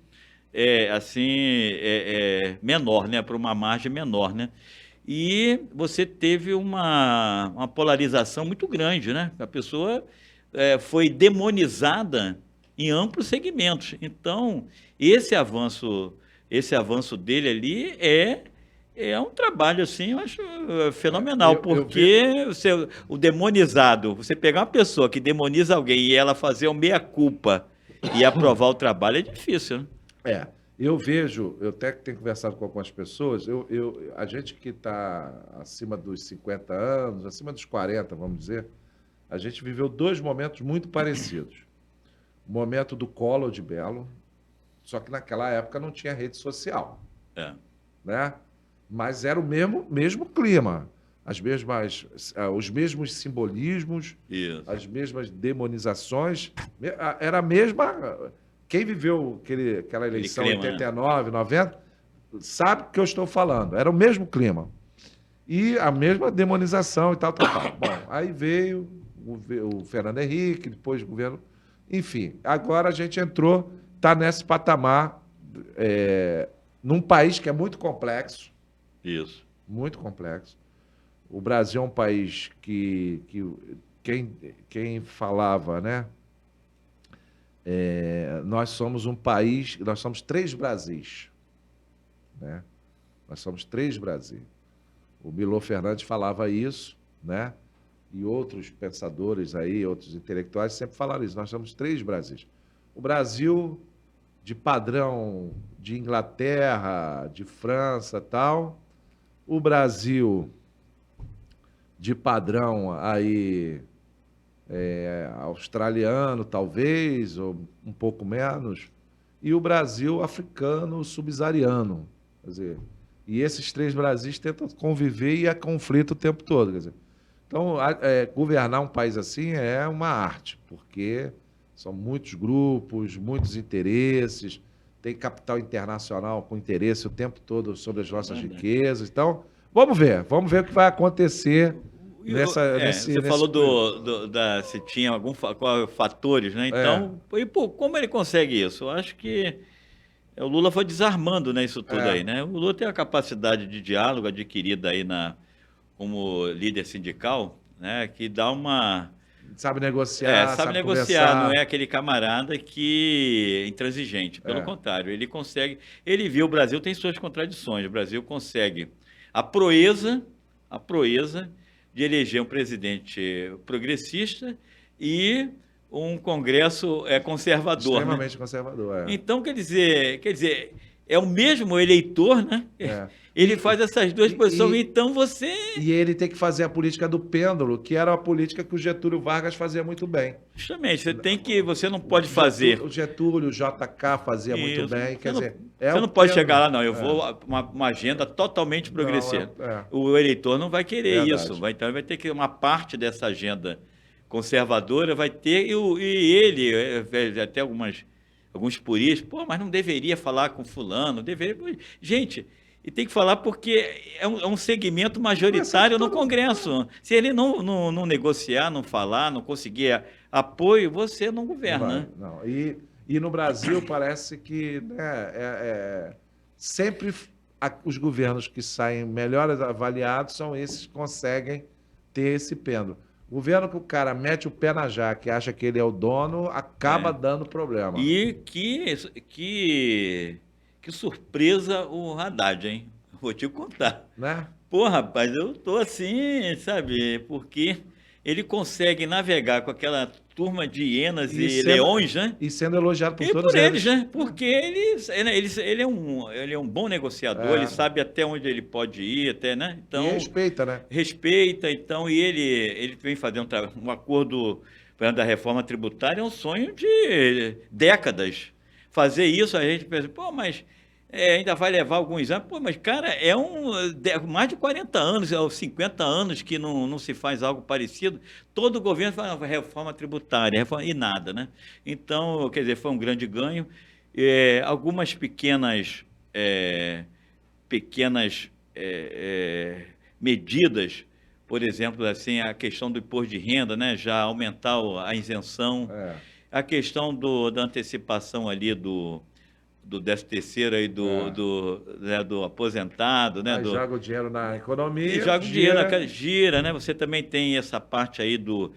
menor, né, para uma margem menor, né? E você teve uma polarização muito grande, né? A pessoa foi demonizada em amplos segmentos. Então, esse avanço dele ali é um trabalho, assim, eu acho fenomenal, porque o demonizado, você pegar uma pessoa que demoniza alguém e ela fazer o meia-culpa e aprovar o trabalho é difícil, né? Eu vejo, eu até tenho conversado com algumas pessoas, a gente que está acima dos 50 anos, acima dos 40, vamos dizer, a gente viveu 2 momentos muito parecidos. O momento do Collor de Mello, só que naquela época não tinha rede social, né? Mas era o mesmo clima. os mesmos simbolismos, Isso. as mesmas demonizações. Era a mesma. Quem viveu aquela eleição em clima, 89, 90, sabe o que eu estou falando. Era o mesmo clima. E a mesma demonização e tal, tal, tal. Bom, aí veio o Fernando Henrique, depois o governo. Enfim, agora a gente está nesse patamar, num país que é muito complexo. Isso. Muito complexo. O Brasil é um país que quem falava, né? Nós somos um país, nós somos 3 Brasis, né? Nós somos 3 Brasis. O Milor Fernandes falava isso, né? E outros pensadores aí, outros intelectuais sempre falaram isso. Nós somos 3 Brasis. O Brasil de padrão de Inglaterra, de França, tal. O Brasil de padrão aí australiano, talvez, ou um pouco menos, e o Brasil africano subsaariano. Quer dizer, e esses 3 Brasis tentam conviver e é conflito o tempo todo. Quer dizer. Então, governar um país assim é uma arte, porque são muitos grupos, muitos interesses, tem capital internacional com interesse o tempo todo sobre as nossas riquezas. Então, vamos ver o que vai acontecer você falou se tinha fatores, né? Então, como ele consegue isso? Eu acho que o Lula foi desarmando, né, isso tudo aí, né? O Lula tem a capacidade de diálogo adquirida aí como líder sindical, né, que dá uma... Sabe negociar, sabe negociar, conversar. Não é aquele camarada que é intransigente. Pelo contrário, ele consegue... Ele viu, o Brasil tem suas contradições. O Brasil consegue a proeza de eleger um presidente progressista e um Congresso conservador. Extremamente, né? Conservador, Então, quer dizer, é o mesmo eleitor, né? Ele faz essas duas posições, então você... E ele tem que fazer a política do pêndulo, que era a política que o Getúlio Vargas fazia muito bem. Justamente, você não pode fazer... O Getúlio, o JK fazia muito bem, você não pode chegar lá, não, eu vou uma agenda totalmente progressista. O eleitor não vai querer isso, então ele vai ter que uma parte dessa agenda conservadora, vai ter, e ele, até alguns puristas, mas não deveria falar com fulano, deveria... Gente... E tem que falar porque é um segmento majoritário no Congresso. Se ele não negociar, não falar, não conseguir apoio, você não governa. Não. E no Brasil parece que sempre os governos que saem melhor avaliados são esses que conseguem ter esse pêndulo. O governo que o cara mete o pé na jaca e acha que ele é o dono, acaba dando problema. E que surpresa o Haddad, hein? Vou te contar. Né? Pô, rapaz, eu tô assim, sabe? Porque ele consegue navegar com aquela turma de hienas e leões, né? E sendo elogiado por todos eles, né? Porque ele é um bom negociador, ele sabe até onde ele pode ir, até, né? Então, e respeita, né? Respeita, então, e ele vem fazendo um acordo da reforma tributária, é um sonho de décadas. Fazer isso, a gente pensa, mas ainda vai levar alguns anos. Mas, cara, mais de 40 anos, 50 anos que não se faz algo parecido. Todo o governo fala reforma tributária, e nada, né? Então, quer dizer, foi um grande ganho. Algumas pequenas medidas, por exemplo, assim, a questão do imposto de renda, né? Já aumentar a isenção. A questão da antecipação ali do 13º aí do aposentado, né? Joga o dinheiro na economia. Joga o dinheiro, gira, né? Você também tem essa parte aí dos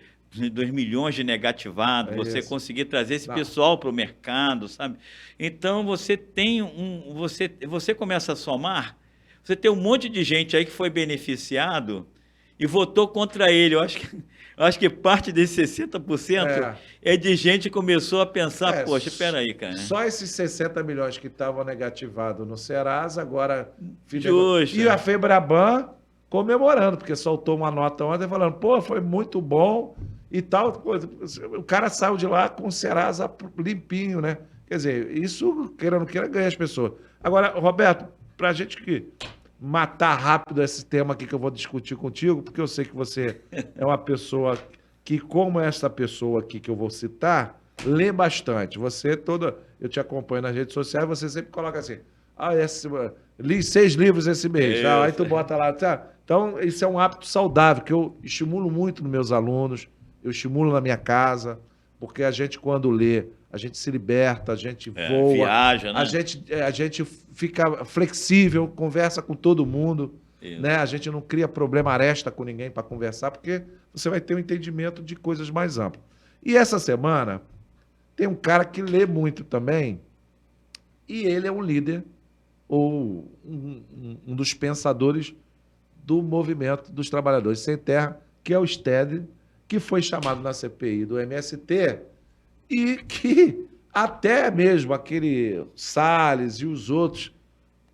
milhões de negativados, você conseguir trazer esse pessoal para o mercado, sabe? Então você tem você começa a somar, você tem um monte de gente aí que foi beneficiado e votou contra ele. Eu acho que parte desses 60% é de gente que começou a pensar, poxa, espera aí, cara. Só esses 60 milhões que estavam negativados no Serasa, agora... E a Febraban comemorando, porque soltou uma nota ontem falando, foi muito bom e tal. O cara saiu de lá com o Serasa limpinho, né? Quer dizer, isso, queira ou não queira, ganha as pessoas. Agora, Roberto, pra gente que matar rápido esse tema aqui que eu vou discutir contigo, porque eu sei que você é uma pessoa que, como essa pessoa aqui que eu vou citar, lê bastante. Eu te acompanho nas redes sociais, você sempre coloca assim, li 6 livros esse mês, tá? Aí tu bota lá, tá? Então, isso é um hábito saudável, que eu estimulo muito nos meus alunos, eu estimulo na minha casa, porque a gente, quando lê, a gente se liberta, a gente voa, viaja, né? a gente fica flexível, conversa com todo mundo, Isso. né? A gente não cria problema aresta com ninguém para conversar, porque você vai ter um entendimento de coisas mais amplas. E essa semana tem um cara que lê muito também, e ele é um líder, ou um dos pensadores do movimento dos trabalhadores sem terra, que é o STED, que foi chamado na CPI do MST, e que até mesmo aquele Salles e os outros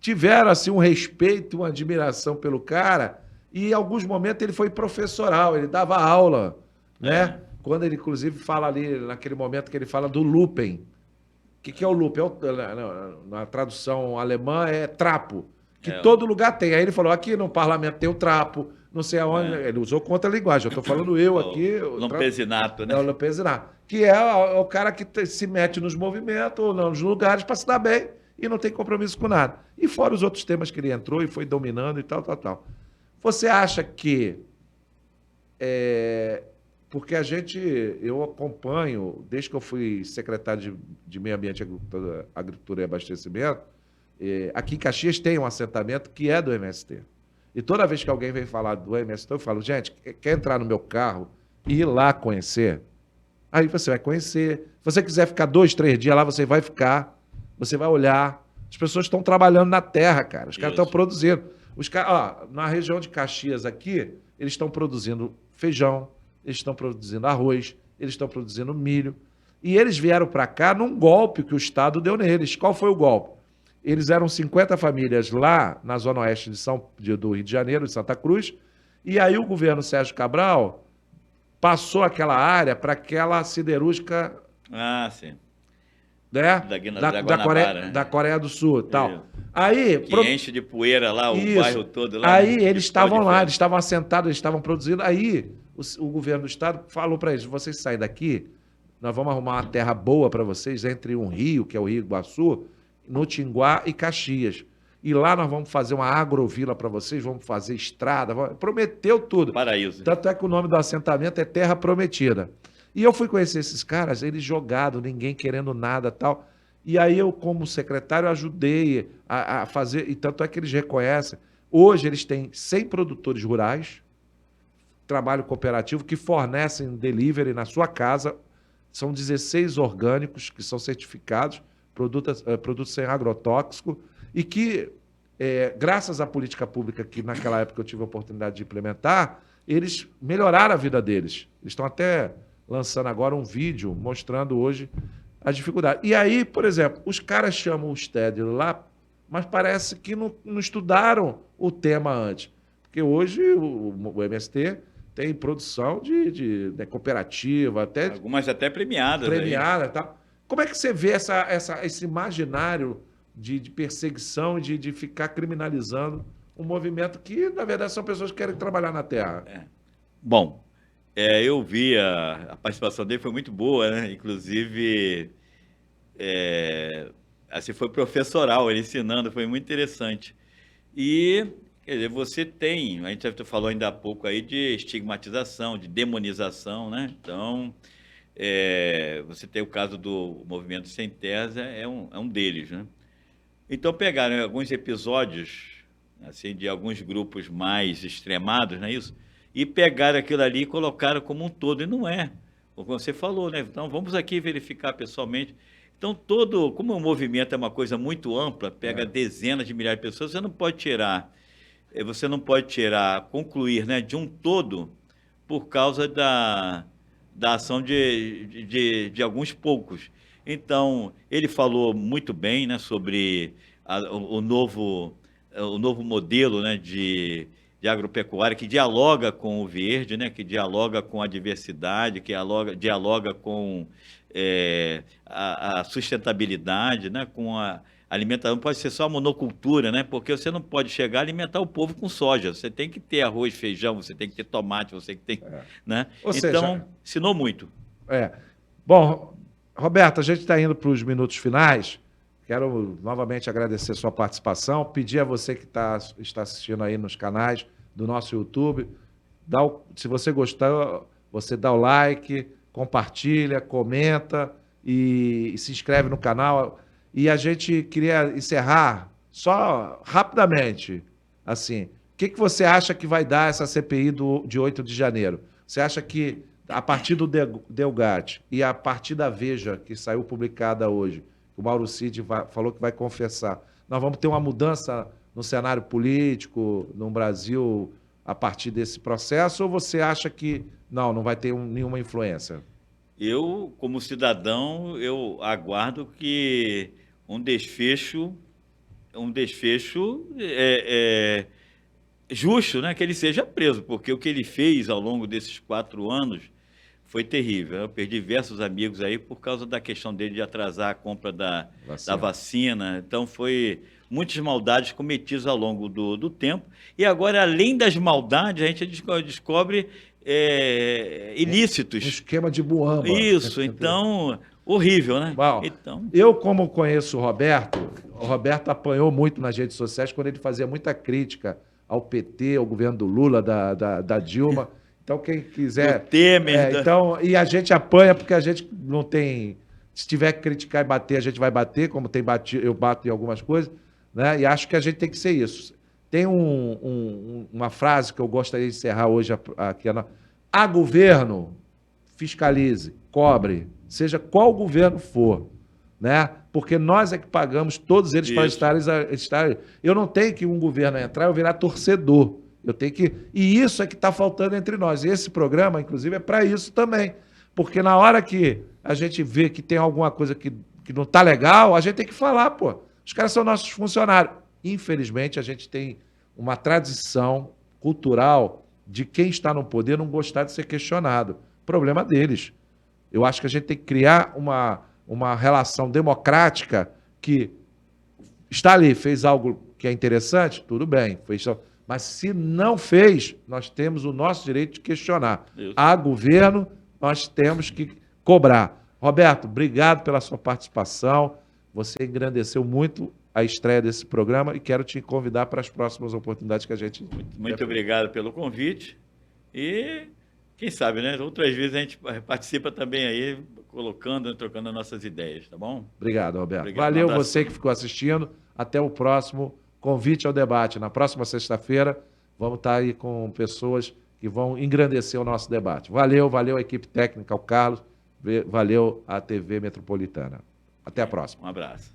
tiveram assim um respeito, uma admiração pelo cara, e em alguns momentos ele foi professoral, ele dava aula, né? Quando ele, inclusive, fala ali, naquele momento que ele fala do Lupen. O que é o Lupen? Na tradução alemã é trapo, que todo lugar tem. Aí ele falou, aqui no parlamento tem o trapo, não sei aonde, ele usou contra a linguagem, eu estou falando eu aqui. Lampesinato, né? É o Lampesinato, que é o cara que se mete nos movimentos ou nos lugares para se dar bem e não tem compromisso com nada. E fora os outros temas que ele entrou e foi dominando e tal, tal, tal. Você acha que... porque eu acompanho, desde que eu fui secretário de Meio Ambiente, Agricultura e Abastecimento, aqui em Caxias tem um assentamento que é do MST. E toda vez que alguém vem falar do MST, eu falo, gente, quer entrar no meu carro e ir lá conhecer? Aí você vai conhecer. Se você quiser ficar 2, 3 dias lá, você vai ficar. Você vai olhar. As pessoas estão trabalhando na terra, cara. Os caras estão produzindo. Na região de Caxias aqui, eles estão produzindo feijão, eles estão produzindo arroz, eles estão produzindo milho. E eles vieram para cá num golpe que o Estado deu neles. Qual foi o golpe? Eles eram 50 famílias lá na zona oeste do Rio de Janeiro, de Santa Cruz, e aí o governo Sérgio Cabral passou aquela área para aquela siderúrgica... sim. Né? Guanabara, da Coreia do Sul e tal. Aí, que enche de poeira lá, o bairro todo lá. Aí eles estavam lá, eles estavam assentados, eles estavam produzindo. Aí o governo do estado falou para eles, vocês saem daqui, nós vamos arrumar uma terra boa para vocês, entre um rio, que é o Rio Iguaçu, no Tinguá e Caxias. E lá nós vamos fazer uma agrovila para vocês, vamos fazer estrada, prometeu tudo. Paraíso. Tanto é que o nome do assentamento é Terra Prometida. E eu fui conhecer esses caras, eles jogados, ninguém querendo nada tal. E aí eu, como secretário, ajudei a fazer, e tanto é que eles reconhecem. Hoje eles têm 100 produtores rurais, trabalho cooperativo, que fornecem delivery na sua casa. São 16 orgânicos que são certificados, produtos sem agrotóxico, e que, graças à política pública que naquela época eu tive a oportunidade de implementar, eles melhoraram a vida deles. Eles estão até lançando agora um vídeo mostrando hoje a dificuldade. E aí, por exemplo, os caras chamam o STED lá, mas parece que não estudaram o tema antes. Porque hoje o MST tem produção de cooperativa, até... Algumas até premiadas. Premiada, tá? Como é que você vê esse imaginário de perseguição e de ficar criminalizando um movimento que, na verdade, são pessoas que querem trabalhar na terra? Bom, eu vi a participação dele, foi muito boa, né? Inclusive, assim, foi professoral, ele ensinando, foi muito interessante. E, quer dizer, a gente falou ainda há pouco aí de estigmatização, de demonização, né? Então, você tem o caso do Movimento Sem Terras, é um deles, né? Então, pegaram alguns episódios, assim, de alguns grupos mais extremados, não é isso? E pegaram aquilo ali e colocaram como um todo, e não é. Como você falou, né? Então, vamos aqui verificar pessoalmente. Então, como o movimento é uma coisa muito ampla, pega dezenas de milhares de pessoas, você não pode concluir, né, de um todo por causa da ação de alguns poucos. Então, ele falou muito bem, né, sobre o novo modelo, né, de agropecuária, que dialoga com o verde, né, que dialoga com a diversidade, que dialoga com a sustentabilidade, né, com alimentação não pode ser só monocultura, né? Porque você não pode chegar a alimentar o povo com soja. Você tem que ter arroz, feijão, você tem que ter tomate, você tem, né? Ou Então, seja, ensinou muito. Bom, Roberto, a gente está indo para os minutos finais. Quero novamente agradecer sua participação, pedir a você que está assistindo aí nos canais do nosso YouTube, se você gostar, você dá o like, compartilha, comenta e se inscreve no canal. E a gente queria encerrar só rapidamente, assim, o que você acha que vai dar essa CPI de 8 de janeiro? Você acha que a partir do Delgatti e a partir da Veja, que saiu publicada hoje, o Mauro Cid falou que vai confessar, nós vamos ter uma mudança no cenário político, no Brasil, a partir desse processo, ou você acha que não vai ter nenhuma influência? Eu, como cidadão, eu aguardo que um desfecho justo, né? Que ele seja preso, porque o que ele fez ao longo desses 4 anos foi terrível. Eu perdi diversos amigos aí por causa da questão dele de atrasar a compra da vacina. Então, foi muitas maldades cometidas ao longo do tempo. E agora, além das maldades, a gente descobre ilícitos. Um esquema de muamba. Isso, então, horrível, né? Bom, então... Eu, como conheço o Roberto apanhou muito nas redes sociais quando ele fazia muita crítica ao PT, ao governo do Lula, da Dilma. Então, quem quiser... Do Temer. Então, e a gente apanha porque a gente não tem... Se tiver que criticar e bater, a gente vai bater, como tem batido, eu bato em algumas coisas, né? E acho que a gente tem que ser isso. Tem uma frase que eu gostaria de encerrar hoje aqui. A governo, fiscalize, cobre, seja qual governo for, né? Porque nós é que pagamos todos eles para estarem. Eu não tenho que um governo entrar e eu virar torcedor. Eu tenho que. E isso é que está faltando entre nós. E esse programa, inclusive, é para isso também. Porque na hora que a gente vê que tem alguma coisa que não está legal, a gente tem que falar, pô. Os caras são nossos funcionários. Infelizmente, a gente tem uma tradição cultural de quem está no poder não gostar de ser questionado. Problema deles. Eu acho que a gente tem que criar uma relação democrática que está ali, fez algo que é interessante, tudo bem. Mas se não fez, nós temos o nosso direito de questionar. Isso. A governo, nós temos que cobrar. Roberto, obrigado pela sua participação. Você engrandeceu muito a estreia desse programa e quero te convidar para as próximas oportunidades que a gente... Muito obrigado pelo convite e quem sabe, né? Outras vezes a gente participa também aí, trocando as nossas ideias, tá bom? Obrigado, Roberto. Obrigado, Valeu você que ficou assistindo. Até o próximo convite ao debate. Na próxima sexta-feira vamos estar aí com pessoas que vão engrandecer o nosso debate. Valeu a equipe técnica, o Carlos, valeu a TV Metropolitana. Até a próxima. Um abraço.